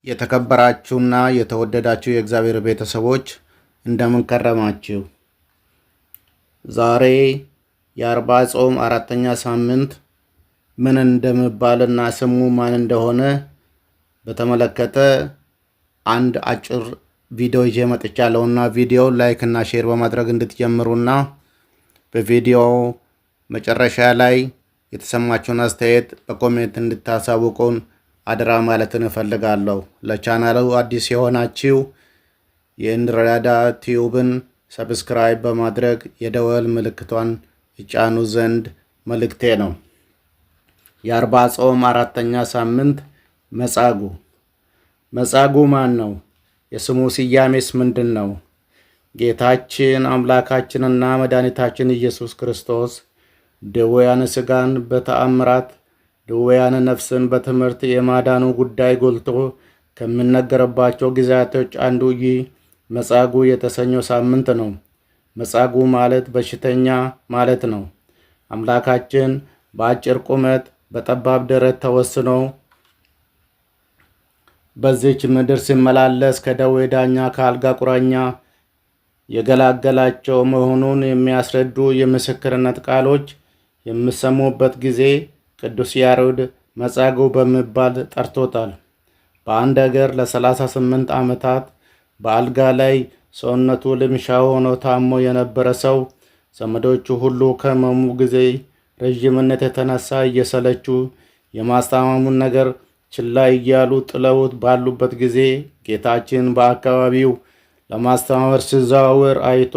የተከበራችሁና የተወደዳችሁ የእግዚአብሔር ቤተሰቦች እንደምን ከረማችሁ? ዛሬ የአርባ ጾም አራተኛ ሳምንት ምን እንደሚባልና ስሙ ማን እንደሆነ በተመለከተ አንድ አጭር ቪዲዮ ይዤ መጥቻለሁና ቪዲዮውን ላይክ እና ሼር በማድረግ እንድትጀምሩና በቪዲዮው መጨረሻ ላይ የተሰማችሁን አስተያየት በኮሜንት እንድታሳውቁን አደራ ማለትን እፈልጋለሁ። ለቻናሉ አዲስ የሆናችሁ የእንረዳ ቲዩብን ሰብስክራይብ በማድረግ የደወል ምልክቷን ይጫኑ ዘንድ መልእክቴ ነው። የአርባ ጾም አራተኛ ሳምንት መጻጉዕ። መጻጉዕ ማን ነው? የስሙ ስያሜስ ምንድን ነው? ጌታችን አምላካችንና መድኃኒታችን ኢየሱስ ክርስቶስ ደዌያነ ሥጋን በተአምራት ደዌያነ ነፍስን በትምህርት የማዳኑ ጉዳይ ጎልቶ ከሚነገርባቸው ጊዜያቶች አንዱ ይህ መጻጉዕ የተሰኘው ሳምንት ነው። መጻጉዕ ማለት በሽተኛ ማለት ነው። አምላካችን በአጭር ቁመት በጠባብ ደረት ተወስኖ በዚች ምድር ሲመላለስ ከደዌ ዳኛ ከአልጋ ቁራኛ የገላገላቸው መሆኑን የሚያስረዱ የምስክርነት ቃሎች የሚሰሙበት ጊዜ ቅዱስ ያሬድ መጻጉዕ በመባል ጠርቶታል። በአንድ አገር ለ38 ዓመታት በአልጋ ላይ ሰውነቱ ልምሻ ሆኖ ታሞ የነበረ ሰው ዘመዶቹ ሁሉ ከሕመሙ ጊዜ ረዥምነት የተነሳ እየሰለቹ የማስታመሙን ነገር ችላ እያሉ ጥለውት ባሉበት ጊዜ ጌታችን በአካባቢው ለማስተማር ሲዘዋወር አይቶ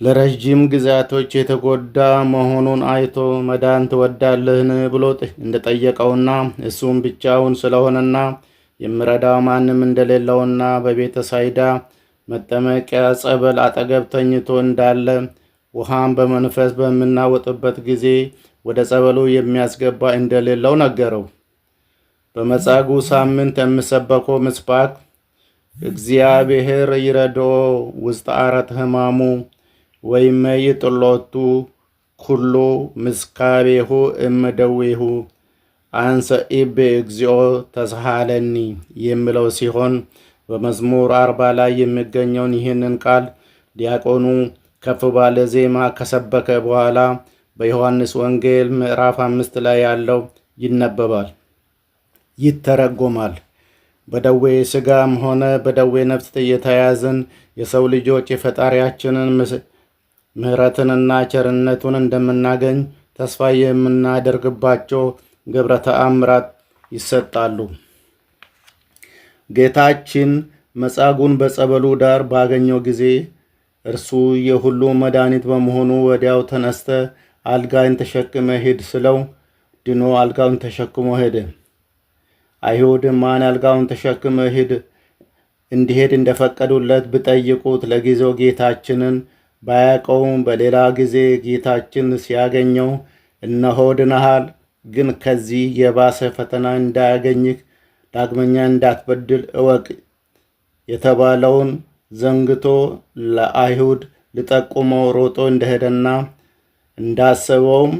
ለረዥም ጊዜያቶች የተጎዳ መሆኑን አይቶ መዳን ትወዳለህን ብሎ እንደጠየቀውና እሱም ብቻውን ስለሆነና የሚረዳው ማንም እንደሌለውና በቤተ ሳይዳ መጠመቂያ ጸበል አጠገብ ተኝቶ እንዳለ ውሃን በመንፈስ በምናወጥበት ጊዜ ወደ ጸበሉ የሚያስገባ እንደሌለው ነገረው። በመጻጉዕ ሳምንት የሚሰበከው ምስባክ እግዚአብሔር ይረዶ ውስጥ አረት ሕማሙ ወይመይጥሎቱ ኩሉ ምስካቤሁ እምደዌሁ አንሰ ኢብ እግዚኦ ተስሃለኒ የሚለው ሲሆን በመዝሙር 40 ላይ የሚገኘውን ይህንን ቃል ዲያቆኑ ከፍ ባለ ዜማ ከሰበከ በኋላ በዮሐንስ ወንጌል ምዕራፍ 5 ላይ ያለው ይነበባል፣ ይተረጎማል። በደዌ ሥጋም ሆነ በደዌ ነፍስ የተያዝን የሰው ልጆች የፈጣሪያችንን ምሕረትንና ቸርነቱን እንደምናገኝ ተስፋ የምናደርግባቸው ግብረ ተአምራት ይሰጣሉ። ጌታችን መጻጉዕን በጸበሉ ዳር ባገኘው ጊዜ እርሱ የሁሉ መድኃኒት በመሆኑ ወዲያው ተነስተ አልጋን ተሸክመ ሂድ ስለው ድኖ አልጋውን ተሸክሞ ሄደ። አይሁድ ማን አልጋውን ተሸክመ ሂድ እንዲሄድ እንደፈቀዱለት ቢጠይቁት ለጊዜው ጌታችንን ባያውቀውም በሌላ ጊዜ ጌታችን ሲያገኘው እነሆ ድነሃል፣ ግን ከዚህ የባሰ ፈተና እንዳያገኝህ ዳግመኛ እንዳትበድል እወቅ የተባለውን ዘንግቶ ለአይሁድ ሊጠቁመው ሮጦ እንደሄደና እንዳሰበውም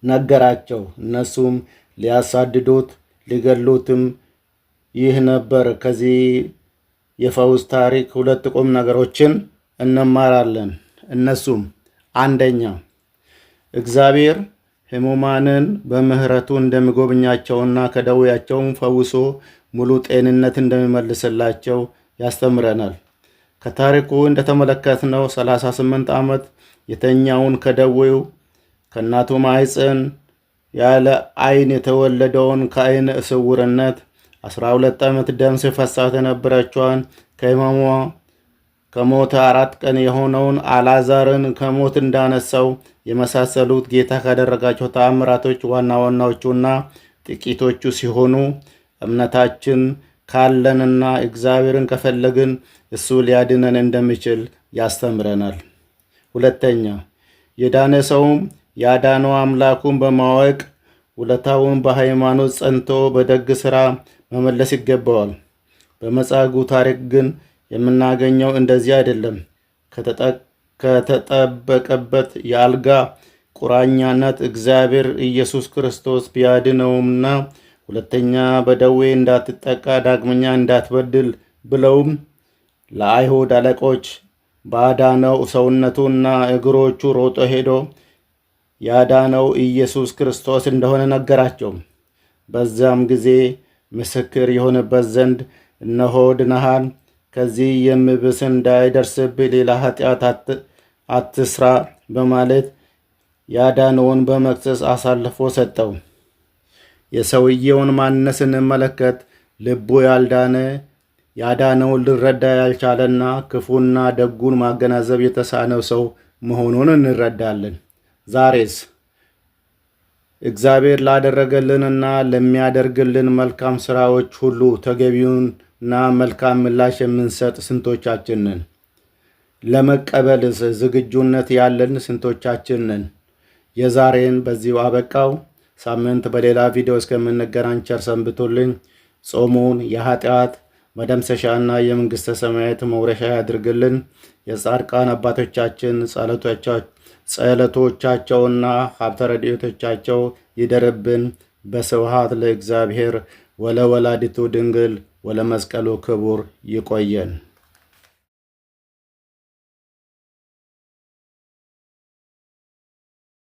ነገራቸው። እነሱም ሊያሳድዱት ሊገሉትም ይህ ነበር። ከዚህ የፈውስ ታሪክ ሁለት ቁም ነገሮችን እንማራለን። እነሱም አንደኛ፣ እግዚአብሔር ሕሙማንን በምሕረቱ እንደሚጎበኛቸውና ከደዌያቸውም ፈውሶ ሙሉ ጤንነት እንደሚመልስላቸው ያስተምረናል። ከታሪኩ እንደተመለከትነው 38 ዓመት የተኛውን ከደዌው ከእናቱ ማኅፀን ያለ ዓይን የተወለደውን ከዓይነ ስውርነት 12 ዓመት ደም ሲፈሳት የነበረችዋን ከሕመሟ ከሞተ 4 ቀን የሆነውን አልዓዛርን ከሞት እንዳነሳው የመሳሰሉት ጌታ ካደረጋቸው ተአምራቶች ዋና ዋናዎቹና ጥቂቶቹ ሲሆኑ እምነታችን ካለንና እግዚአብሔርን ከፈለግን እሱ ሊያድነን እንደሚችል ያስተምረናል። ሁለተኛ፣ የዳነ ሰውም ያዳነው አምላኩን በማወቅ ውለታውን በሃይማኖት ጸንቶ በደግ ሥራ መመለስ ይገባዋል። በመጻጉዕ ታሪክ ግን የምናገኘው እንደዚህ አይደለም። ከተጠበቀበት የአልጋ ቁራኛነት እግዚአብሔር ኢየሱስ ክርስቶስ ቢያድነውምና ሁለተኛ በደዌ እንዳትጠቃ ዳግመኛ እንዳትበድል ብለውም ለአይሁድ አለቆች ባዳነው ሰውነቱና እግሮቹ ሮጦ ሄዶ ያዳነው ኢየሱስ ክርስቶስ እንደሆነ ነገራቸው። በዛም ጊዜ ምስክር የሆነበት ዘንድ እነሆ ድነሃል፣ ከዚህ የሚብስ እንዳይደርስብህ ሌላ ኃጢአት አትስራ በማለት ያዳነውን በመክሰስ አሳልፎ ሰጠው። የሰውየውን ማንነት ስንመለከት ልቡ ያልዳነ ያዳነውን ሊረዳ ያልቻለና ክፉና ደጉን ማገናዘብ የተሳነው ሰው መሆኑን እንረዳለን። ዛሬስ እግዚአብሔር ላደረገልንና ለሚያደርግልን መልካም ሥራዎች ሁሉ ተገቢውንና መልካም ምላሽ የምንሰጥ ስንቶቻችን ነን? ለመቀበልስ ዝግጁነት ያለን ስንቶቻችን ነን? የዛሬን በዚሁ አበቃው። ሳምንት በሌላ ቪዲዮ እስከምንገናኝ ቸር ሰንብቱልኝ። ጾሙን የኃጢአት መደምሰሻና የመንግሥተ ሰማያት መውረሻ ያድርግልን። የጻድቃን አባቶቻችን ጸሎቶቻቸውና ሀብተ ረድኤቶቻቸው ይደርብን። በስብሐት ለእግዚአብሔር ወለወላዲቱ ድንግል ወለመስቀሉ ክቡር። ይቆየን።